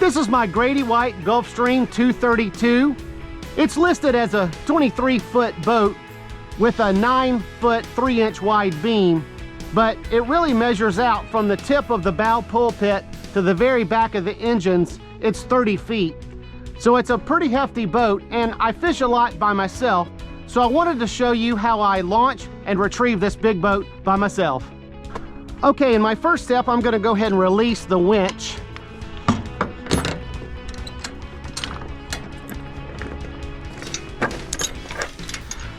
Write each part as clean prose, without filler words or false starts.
This is my Grady White Gulfstream 232. It's listed as a 23-foot boat with a 9-foot 3-inch wide beam, but it really measures out from the tip of the bow pulpit to the very back of the engines. It's 30 feet. So it's a pretty hefty boat, and I fish a lot by myself, so I wanted to show you how I launch and retrieve this big boat by myself. Okay, in my first step, I'm gonna go ahead and release the winch.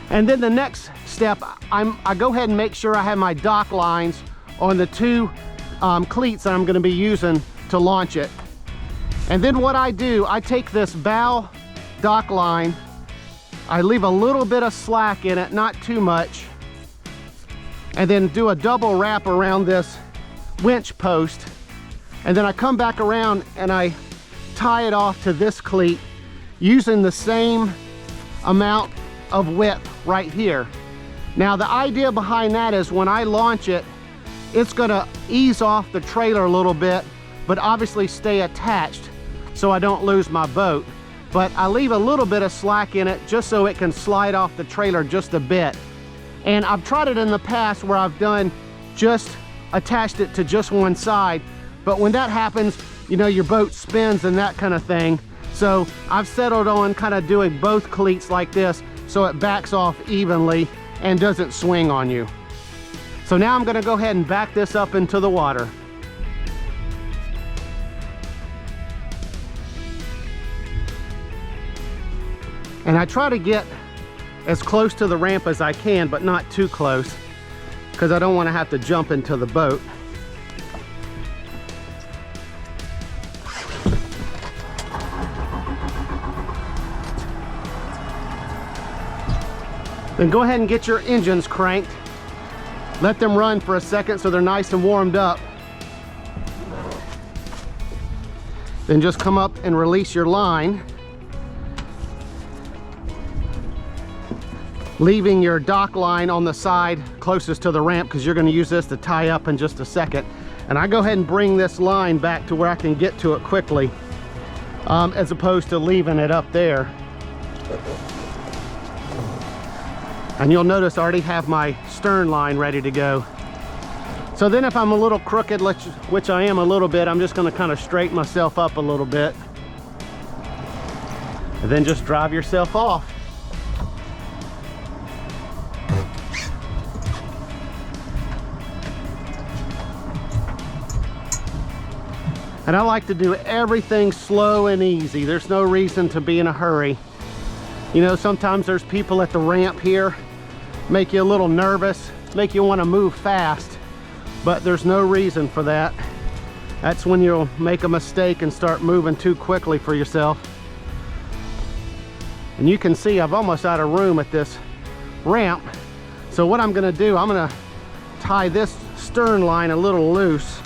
And then the next step, I go ahead and make sure I have my dock lines on the two cleats that I'm going to be using to launch it. And then what I do, I take this bow dock line, I leave a little bit of slack in it, not too much, and then do a double wrap around this winch post. And then I come back around and I tie it off to this cleat using the same amount of width right here. Now the idea behind that is when I launch it, it's gonna ease off the trailer a little bit, but obviously stay attached so I don't lose my boat. But I leave a little bit of slack in it just so it can slide off the trailer just a bit. And I've tried it in the past where I've done just attached it to just one side, but when that happens, you know, your boat spins and that kind of thing. So I've settled on kind of doing both cleats like this so it backs off evenly and doesn't swing on you. So now I'm going to go ahead and back this up into the water. And I try to get as close to the ramp as I can, but not too close, because I don't want to have to jump into the boat. Then go ahead and get your engines cranked. Let them run for a second so they're nice and warmed up. Then just come up and release your line, leaving your dock line on the side closest to the ramp, because you're going to use this to tie up in just a second. And I go ahead and bring this line back to where I can get to it quickly, as opposed to leaving it up there. And you'll notice I already have my stern line ready to go. So then if I'm a little crooked, which I am a little bit, I'm just going to kind of straighten myself up a little bit. And then just drive yourself off. And I like to do everything slow and easy. There's no reason to be in a hurry. You know, sometimes there's people at the ramp here, make you a little nervous, make you want to move fast, but there's no reason for that. That's when you'll make a mistake and start moving too quickly for yourself. And you can see I've almost out of room at this ramp. So what I'm going to do, I'm going to tie this stern line a little loose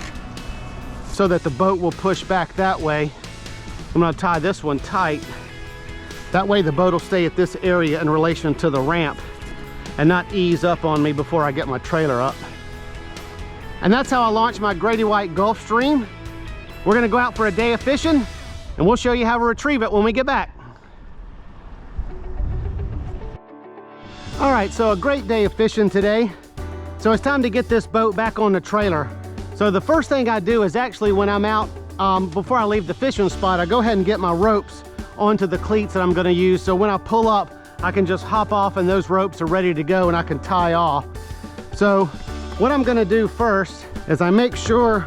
so that the boat will push back that way. I'm going to tie this one tight. That way the boat will stay at this area in relation to the ramp and not ease up on me before I get my trailer up. And that's how I launch my Grady White Gulfstream. We're gonna go out for a day of fishing, and we'll show you how to retrieve it when we get back. All right, so a great day of fishing today. So it's time to get this boat back on the trailer. So the first thing I do is actually when I'm out, before I leave the fishing spot, I go ahead and get my ropes onto the cleats that I'm going to use, so when I pull up I can just hop off and those ropes are ready to go and I can tie off. So what I'm going to do first is I make sure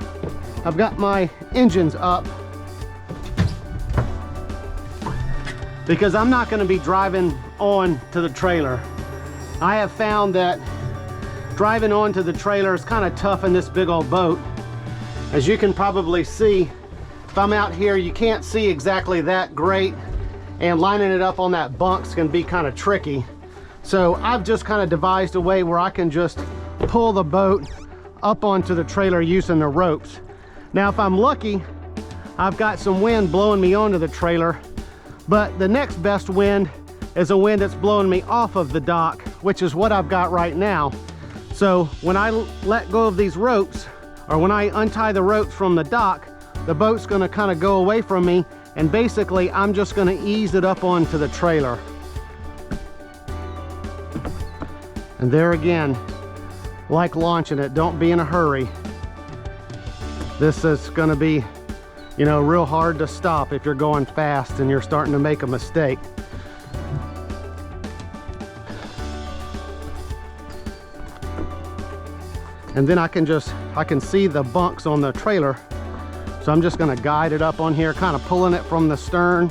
I've got my engines up, because I'm not going to be driving on to the trailer. I have found that driving onto the trailer is kind of tough in this big old boat. As you can probably see, if I'm out here, you can't see exactly that great, and lining it up on that bunks can be kind of tricky. So I've just kind of devised a way where I can just pull the boat up onto the trailer using the ropes. Now if I'm lucky, I've got some wind blowing me onto the trailer, but the next best wind is a wind that's blowing me off of the dock, which is what I've got right now. So when I let go of these ropes, or when I untie the ropes from the dock, the boat's gonna kind of go away from me, and basically I'm just gonna ease it up onto the trailer. And there again, like launching it, don't be in a hurry. This is gonna be, you know, real hard to stop if you're going fast and you're starting to make a mistake. And then I can see the bunks on the trailer. So I'm just gonna guide it up on here, kind of pulling it from the stern,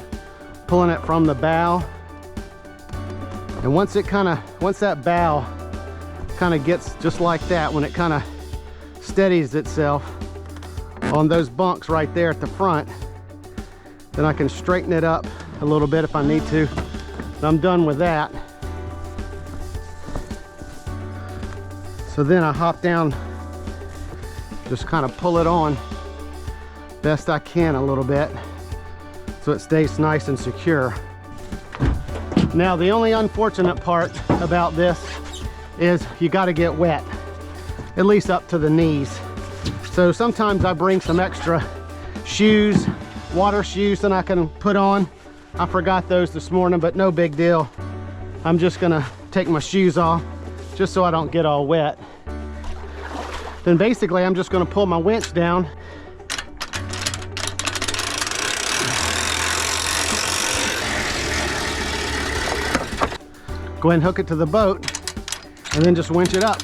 pulling it from the bow. And once that bow kind of gets just like that, when it kind of steadies itself on those bunks right there at the front, then I can straighten it up a little bit if I need to. And I'm done with that. So then I hop down, just kind of pull it on best I can a little bit so it stays nice and secure. Now the only unfortunate part about this is you got to get wet, at least up to the knees. So sometimes I bring some extra shoes, water shoes that I can put on. I forgot those this morning, but no big deal. I'm just gonna take my shoes off just so I don't get all wet. Then basically I'm just gonna pull my winch down. Go ahead and hook it to the boat and then just winch it up.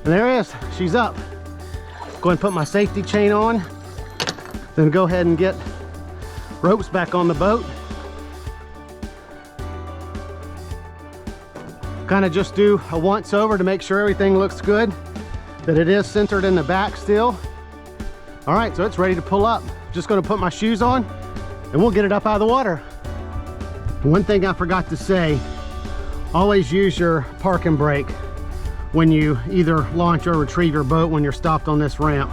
And there it is, she's up. Go ahead and put my safety chain on. Then go ahead and get ropes back on the boat. Kind of just do a once over to make sure everything looks good, that it is centered in the back still. All right, so it's ready to pull up. Just gonna put my shoes on and we'll get it up out of the water. One thing I forgot to say, always use your parking brake when you either launch or retrieve your boat when you're stopped on this ramp.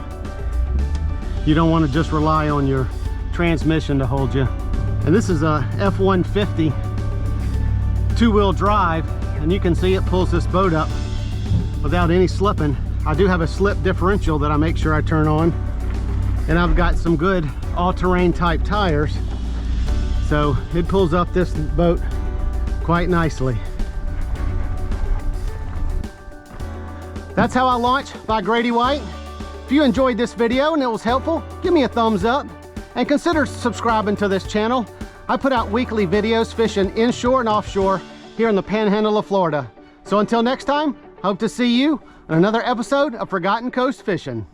You don't want to just rely on your transmission to hold you. And this is a F-150 two-wheel drive, and you can see it pulls this boat up without any slipping. I do have a slip differential that I make sure I turn on, and I've got some good all-terrain type tires, so it pulls up this boat quite nicely. That's how I launch by Grady White. If you enjoyed this video and it was helpful, give me a thumbs up and consider subscribing to this channel. I put out weekly videos fishing inshore and offshore here in the Panhandle of Florida. So until next time, hope to see you on another episode of Forgotten Coast Fishing.